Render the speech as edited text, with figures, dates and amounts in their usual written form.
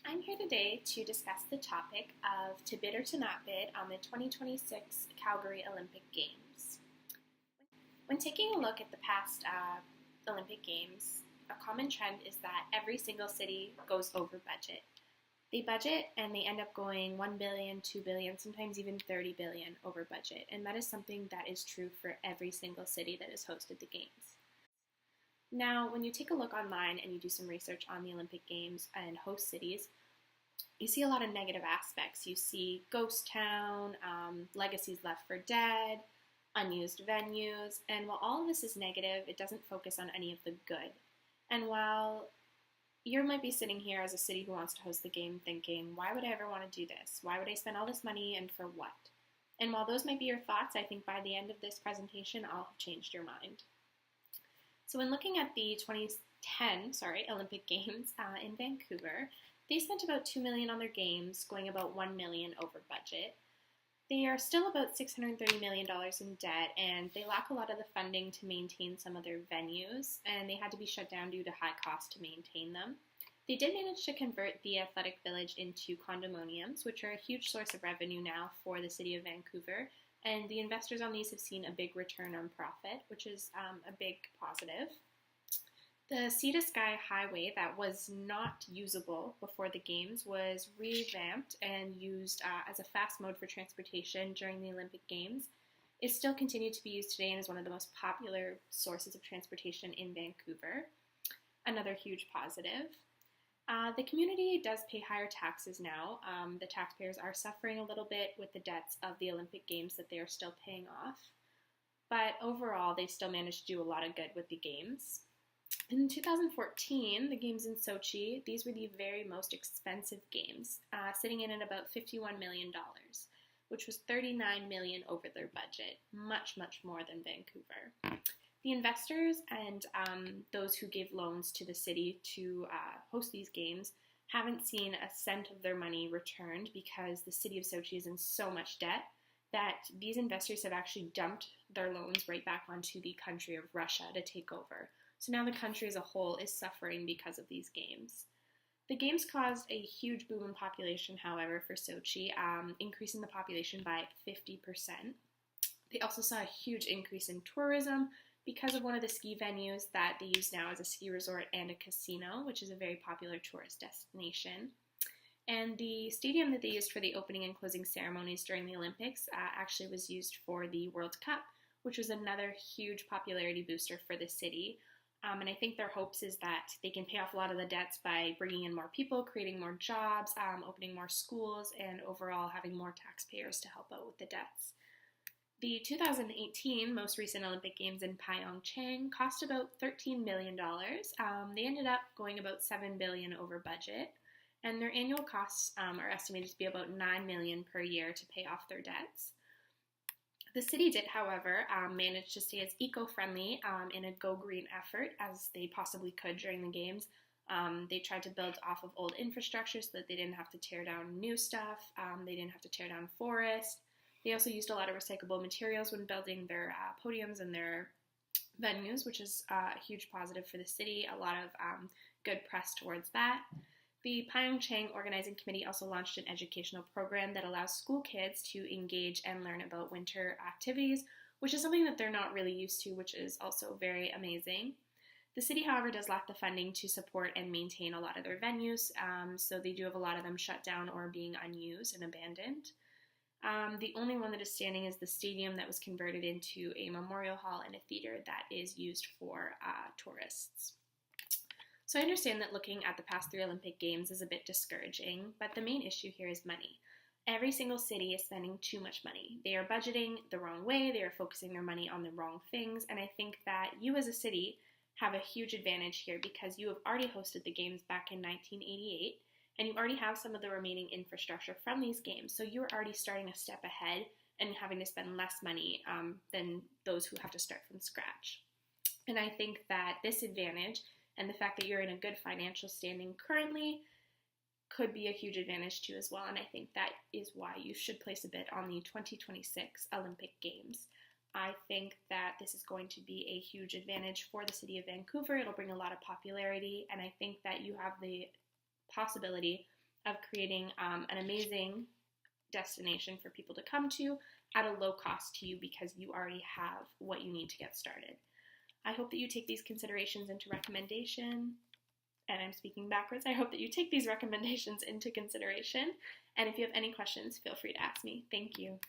I'm here today to discuss the topic of to bid or to not bid on the 2026 Calgary Olympic Games. When taking a look at the past Olympic Games, a common trend is that every single city goes over budget. They budget and they end up going 1 billion, 2 billion, sometimes even 30 billion over budget, and that is something that is true for every single city that has hosted the Games. Now, when you take a look online and you do some research on the Olympic Games and host cities, you see a lot of negative aspects. You see ghost town, legacies left for dead, unused venues, and while all of this is negative, it doesn't focus on any of the good. And while you might be sitting here as a city who wants to host the game thinking, why would I ever want to do this? Why would I spend all this money and for what? And while those might be your thoughts, I think by the end of this presentation, I'll have changed your mind. So when looking at the 2010 Olympic Games in Vancouver, they spent about $2 million on their games, going about $1 million over budget. They are still about $630 million in debt, and they lack a lot of the funding to maintain some of their venues, and they had to be shut down due to high cost to maintain them. They did manage to convert the athletic village into condominiums, which are a huge source of revenue now for the city of Vancouver, and the investors on these have seen a big return on profit, which is a big positive. The Sea to Sky Highway that was not usable before the Games was revamped and used as a fast mode for transportation during the Olympic Games. It still continued to be used today and is one of the most popular sources of transportation in Vancouver. Another huge positive. The community does pay higher taxes now. The taxpayers are suffering a little bit with the debts of the Olympic Games that they are still paying off. But overall, they still managed to do a lot of good with the Games. In 2014, the Games in Sochi, these were the very most expensive games, sitting in at about $51 million, which was $39 million over their budget, much, much more than Vancouver. The investors and those who gave loans to the city to host these games haven't seen a cent of their money returned because the city of Sochi is in so much debt that these investors have actually dumped their loans right back onto the country of Russia to take over. So now the country as a whole is suffering because of these games. The games caused a huge boom in population, however, for Sochi, increasing the population by 50%. They also saw a huge increase in tourism because of one of the ski venues that they use now as a ski resort and a casino, which is a very popular tourist destination. And the stadium that they used for the opening and closing ceremonies during the Olympics actually was used for the World Cup, which was another huge popularity booster for the city. And I think their hopes is that they can pay off a lot of the debts by bringing in more people, creating more jobs, opening more schools, and overall having more taxpayers to help out with the debts. The 2018 most recent Olympic Games in Pyeongchang cost about $13 million. They ended up going about $7 billion over budget, and their annual costs are estimated to be about $9 million per year to pay off their debts. The city did, however, manage to stay as eco-friendly in a go green effort as they possibly could during the Games. They tried to build off of old infrastructure so that they didn't have to tear down new stuff. They didn't have to tear down forests. They also used a lot of recyclable materials when building their podiums and their venues, which is a huge positive for the city. A lot of good press towards that. The Pyeongchang Organizing Committee also launched an educational program that allows school kids to engage and learn about winter activities, which is something that they're not really used to, which is also very amazing. The city, however, does lack the funding to support and maintain a lot of their venues, so they do have a lot of them shut down or being unused and abandoned. The only one that is standing is the stadium that was converted into a memorial hall and a theater that is used for tourists. So I understand that looking at the past 3 Olympic Games is a bit discouraging, but the main issue here is money. Every single city is spending too much money. They are budgeting the wrong way, they are focusing their money on the wrong things, and I think that you as a city have a huge advantage here because you have already hosted the Games back in 1988, and you already have some of the remaining infrastructure from these Games, so you're already starting a step ahead and having to spend less money than those who have to start from scratch. And I think that this advantage and the fact that you're in a good financial standing currently could be a huge advantage too as well, and I think that is why you should place a bid on the 2026 Olympic Games. I think that this is going to be a huge advantage for the city of Vancouver. It'll bring a lot of popularity, and I think that you have the possibility of creating an amazing destination for people to come to at a low cost to you because you already have what you need to get started. I hope that you take these considerations into recommendation, and I'm speaking backwards. I hope that you take these recommendations into consideration, and if you have any questions, feel free to ask me. Thank you.